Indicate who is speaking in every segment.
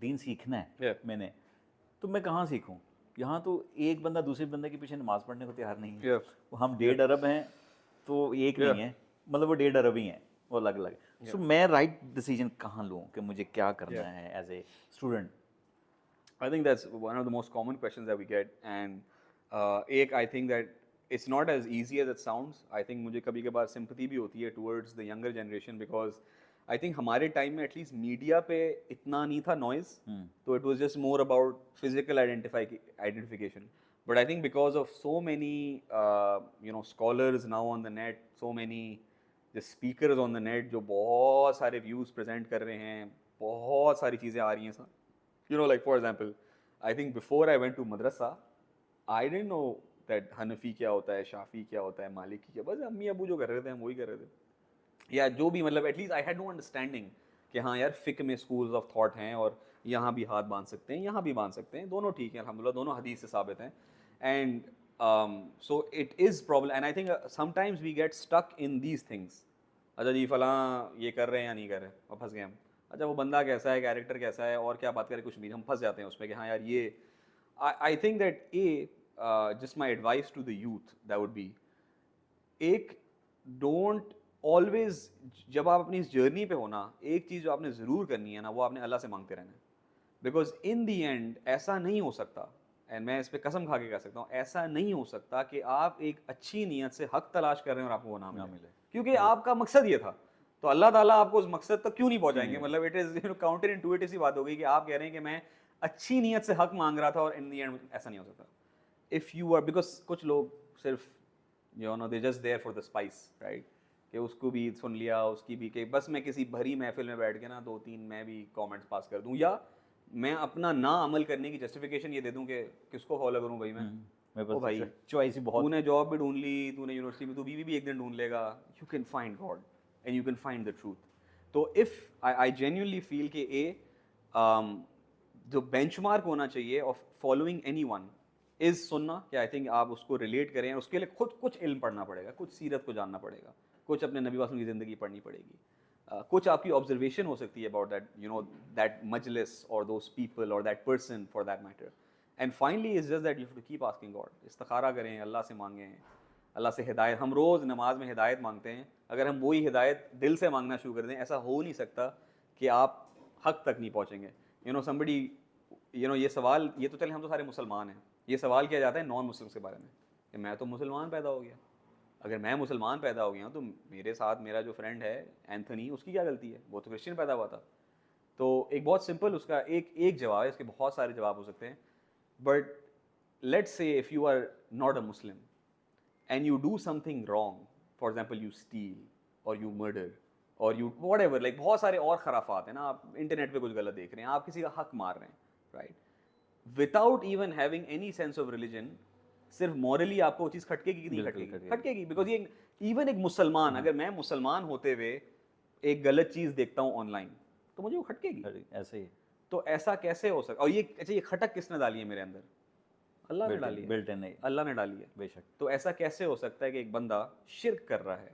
Speaker 1: दीन सीखना है
Speaker 2: Yeah.
Speaker 1: मैंने, तो मैं कहाँ सीखूं? यहाँ तो एक बंदा दूसरे बंदे के पीछे नमाज पढ़ने को तैयार नहीं है।
Speaker 2: Yeah.
Speaker 1: हम 1.5 अरब हैं तो एक
Speaker 2: Yeah.
Speaker 1: नहीं है, मतलब वो 1.5 अरब ही हैं, वो अलग अलग। सो मैं राइट डिसीजन कहाँ लूँ कि मुझे क्या करना
Speaker 2: Yeah.
Speaker 1: है as a student?
Speaker 2: I think that's one of the most common questions that we get, and एक I think that it's not as easy as it sounds. I think मुझे कभी कभार sympathy भी होती है towards the younger generation because I think हमारे time में at least media पे इतना नहीं था नॉइज, तो it was just more about physical identification. But I think because of so many scholars now on the net, so many the speakers on the net जो बहुत सारे views present कर रहे हैं, बहुत सारी चीज़ें आ रही हैं sir. Like for example, I think before I went to madrasa, I didn't know that हनफी क्या होता है, शाफी क्या होता है, मालिकी क्या, बस अम्मी अबू जो कर रहे थे हम वही कर रहे थे, या जो भी, मतलब at least I had no understanding कि हाँ यार फिक में स्कूल्स ऑफ थॉट हैं और यहाँ भी हाथ बांध सकते हैं, यहाँ भी बांध सकते हैं, दोनों ठीक है अल्हम्दुलिल्लाह, दोनों हदीस से साबित हैं. And so it is problem, and I think sometimes we get stuck in these things. अच्छा जी फलां ये कर रहे हैं या नहीं कर रहे, और फंस गए हम. अच्छा वो बंदा कैसा है, कैरेक्टर कैसा है, और क्या बात करें, कुछ भी हम फंस जाते हैं उसमें कि हाँ यार ये. I think that just my advice to the youth that would be, एक डोंट ऑलवेज, जब आप अपनी इस जर्नी पे हो ना, एक चीज़ जो आपने ज़रूर करनी है ना, वो आपने अल्लाह से मांगते रहना है. बिकॉज इन दी एंड ऐसा नहीं हो सकता, एंड मैं इस पर कसम खा के कह सकता हूँ, ऐसा नहीं हो सकता कि आप एक अच्छी नीयत से हक तलाश कर रहे हैं और आपको वो ना मिले, क्योंकि आपका मकसद ये था. तो अल्लाह ताला आपको उस मकसद तक क्यों नहीं पहुंचाएंगे? मतलब इट इज काउंटर इंटुइटिव सी बात हो गई कि आप कह रहे हैं कि मैं अच्छी नीयत से हक मांग रहा था और इन दी एंड ऐसा नहीं हो सकता. इफ़ यू आर, बिकॉज कुछ लोग सिर्फ they just there for the spice, right, कि उसको भी सुन लिया, उसकी भी, कि बस मैं किसी भरी महफिल में बैठ के ना 2-3 मैं भी कमेंट्स पास कर दूं, या मैं अपना ना अमल करने की जस्टिफिकेशन ये दे दूं कि किसको फॉलो करूं भाई मैं. ओ भाई
Speaker 1: चॉइस ही बहुत.
Speaker 2: तूने जॉब भी ढूंढ ली, तूने यूनिवर्सिटी में, तू बीवी भी एक दिन ढूंढ लेगा. You can find God and you can find the truth. तो इफ़ आई जेन्युइनली फील कि जो बेंचमार्क होना चाहिए ऑफ फॉलोइंग एनीवन इज़ सुनना, कि आई थिंक आप उसको रिलेट करें, उसके लिए खुद कुछ इल्म पढ़ना पड़ेगा, कुछ सीरत को जानना पड़ेगा, कुछ अपने नबी वासम की ज़िंदगी पढ़नी पड़ेगी, कुछ आपकी ऑब्जर्वेशन हो सकती है अबाउट दैट मजलिस और दोज पीपल और that person for that matter. And finally is just that you have to keep asking God. इस्तिखारा करें, अल्लाह से मांगें, अल्लाह से हिदायत. हम रोज़ नमाज में हिदायत मांगते हैं, अगर हम वही हिदायत दिल से मांगना शुरू कर दें, ऐसा हो नहीं सकता कि आप हक तक नहीं पहुँचेंगे. समबडी ये सवाल, ये तो चले हम तो सारे मुसलमान हैं, ये सवाल किया जाता है नॉन मुस्लिम्स के बारे में कि मैं तो मुसलमान पैदा हो गया, अगर मैं मुसलमान पैदा हो गया हूँ तो मेरे साथ मेरा जो फ्रेंड है एंथनी, उसकी क्या गलती है, वो तो क्रिश्चियन पैदा हुआ था. तो एक बहुत सिंपल उसका एक जवाब है, इसके बहुत सारे जवाब हो सकते हैं. But let's say if you are not a Muslim and you do something wrong, for example you steal or you murder or you whatever, like बहुत सारे और खराफात हैं ना, आप इंटरनेट पे कुछ गलत देख रहे हैं, आप किसी का हक मार रहे हैं, right, without even having any sense of religion, सिर्फ मॉरली आपको वो चीज़ खटकेगी कि नहीं खटकेगी? खटकेगी. बिकॉज ये इवन एक मुसलमान, अगर मैं मुसलमान होते हुए एक गलत चीज़ देखता हूँ ऑनलाइन तो मुझे वो खटकेगी.
Speaker 1: ऐसे ही.
Speaker 2: तो ऐसा कैसे हो सकता? और ये अच्छा, ये खटक किसने डाली है मेरे अंदर? अल्लाह ने डाली है,
Speaker 1: बिल्ट इन है,
Speaker 2: अल्लाह ने डाली है
Speaker 1: बेशक.
Speaker 2: तो ऐसा कैसे हो सकता है कि एक बंदा शिर्क कर रहा है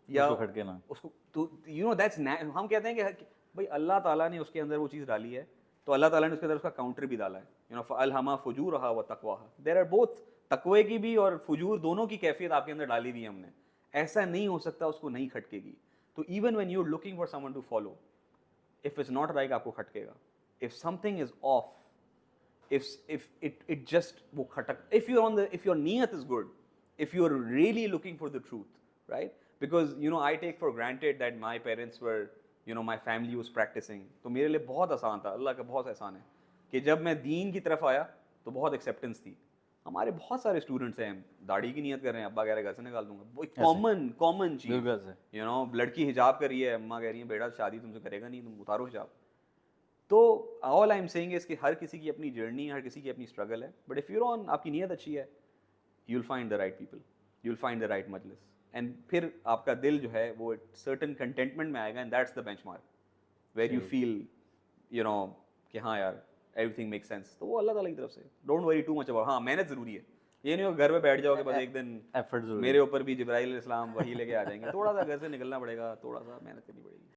Speaker 2: या
Speaker 1: उसको खटके ना,
Speaker 2: उसको, तो दैट्स, हम कहते हैं कि भाई अल्लाह ताला ने उसके अंदर वो चीज़ डाली है, तो अल्लाह ताला ने उसके अंदर उसका काउंटर भी डाला है, फअल्हमा फुजूरहा व तक़वाहा. देयर आर बोथ, तकवे की भी और फुजूर दोनों की कैफियत आपके अंदर डाली हुई है हमने. ऐसा नहीं हो सकता उसको नहीं खटकेगी. तो even when you are looking for someone to follow, if it's not right आपको खटकेगा. If something is off, if it just वो खटक, if your niyat is good, if you are really looking for the truth, right, because I take for granted that my parents were, my family was practicing, तो मेरे लिए बहुत आसान था, अल्लाह का बहुत एहसान है कि जब मैं दीन की तरफ आया तो बहुत एक्सेप्टेंस थी. हमारे बहुत सारे स्टूडेंट्स हैं, दाढ़ी की नियत कर रहे हैं, अब्बा कह रहे हैं घर से निकाल दूंगा, वो कॉमन चीज़. लड़की हिजाब कर रही है, अम्मा कह रही है बेटा शादी तुमसे करेगा नहीं, तुम उतारो हिजाब. तो all I am saying is कि हर किसी की अपनी जर्नी, हर किसी की अपनी स्ट्रगल है, बट इफ़ यूर ऑन, आपकी नीयत अच्छी है, you will find the right people, you will find the right Majlis, and फिर आपका दिल जो है वो सर्टन कंटेंटमेंट में आएगा, and that's the benchmark where you feel कि हाँ यार एवरीथिंग मेक सेंस. तो वो अल्लाह ताला की तरफ से. Don't worry too much about, हाँ मेहनत ज़रूरी है, ये नहीं हो घर पे बैठ जाओगे बस एक दिन
Speaker 1: एफर्ट
Speaker 2: मेरे ऊपर भी जिब्राइल अलैहिस्सलाम वही लेके आ जाएंगे. थोड़ा सा घर से निकलना पड़ेगा, थोड़ा सा मेहनत करनी पड़ेगी.